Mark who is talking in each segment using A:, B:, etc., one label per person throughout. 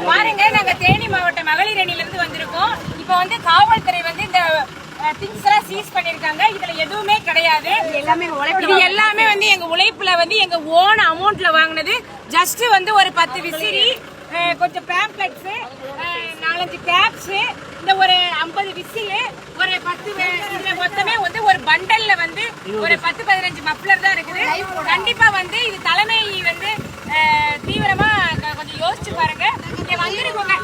A: பாருங்க, நாங்க தேனி மாவட்ட மகளிர் அணியில இருந்து வந்திருக்கோம். இப்ப வந்து காவல்துறை வந்து இந்த திங்ஸ் எல்லாம் சீஸ் பண்ணிருக்காங்க. இதுல எதுவுமே கிடையாது. இது எல்லாமே வந்து எங்க உழைப்புல வந்து எங்க ஓன் அமௌண்ட்ல வாங்கினது. ஜஸ்ட் வந்து ஒரு 10 விசிறி, கொஞ்சம் பேம்ப்ளெட்ஸ், 4-5 கேப்ஸ், இந்த ஒரு 50 விசில், ஒரு 10, இதுல மொத்தமே வந்து ஒரு பண்டல்ல வந்து ஒரு 10-15 மப்ளர் தான் இருக்குது. கண்டிப்பா வந்து இது தலைமை வந்து தீவிரமா கொஞ்சம் யோசிச்சு பாருங்க. இங்க வந்திருக்கோங்க,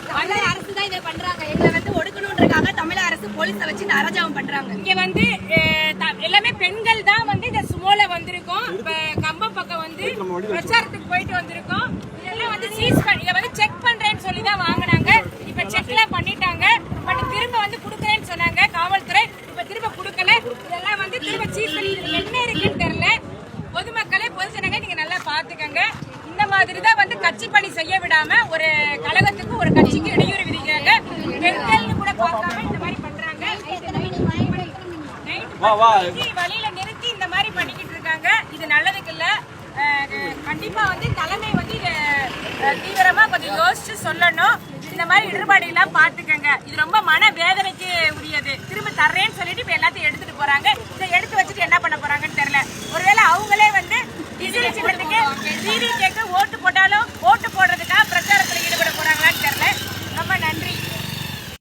B: தமிழக அரசு தான் இதை பண்றாங்க. எங்களை வந்து ஒடுக்கணும்ன்றக்காக தமிழக அரசு போலீஸை வச்சு இந்த அரஜாவம் பண்றாங்க.
A: இங்க வந்து எல்லாமே பெண்கள் தான் வந்து இந்த சுமோல வந்திருக்கோம். இப்ப கம்பம் பக்கம் வந்து பிரச்சாரத்துக்கு போயிட்டு வந்திருக்கோம். இதெல்லாம் வந்து சீஸ் பண்ணி இதை வந்து செக் பண்றேன்னு சொல்லி தான் வாங்கினாங்க. இப்ப செக் எல்லாம் பண்ணிட்டாங்க. பட் திரும்ப வந்து குடுக்கறேன்னு சொன்னாங்க காவல்துறை. இப்ப திரும்ப குடுக்கல. இதெல்லாம் வந்து திரும்ப சீஸ் பண்ணி என்ன இருக்குன்னு தெரியல. பொதுமக்களே, பொதுஜனங்க நீங்க நல்லா பாத்துக்கங்க. இந்த மாதிரி தான் வந்து கட்சி பணி செய்ய விடாம ஒரு கழகத்துக்கு ஒரு கட்சிக்கு இடையூறு விதிக்கிறாங்க. பெண்கள்னு கூட பார்க்காம இந்த மாதிரி பண்றாங்க. வழியில நிறுத்தி இந்த மாதிரி பண்ணிக்கிட்டு இருக்காங்க. இது நல்லதுக்கு இல்ல. கண்டிப்பா வந்து தலைமை வந்து இத தீவிரமா கொஞ்சம் யோசிச்சு சொல்லணும். இந்த மாதிரி இடர்பாடு எல்லாம் பாத்துக்கங்க. இது ரொம்ப மன வேதனைக்கு உரியது. திரும்ப தர்றேன்னு சொல்லிட்டு இப்ப எல்லாத்தையும் எடுத்துட்டு போறாங்க.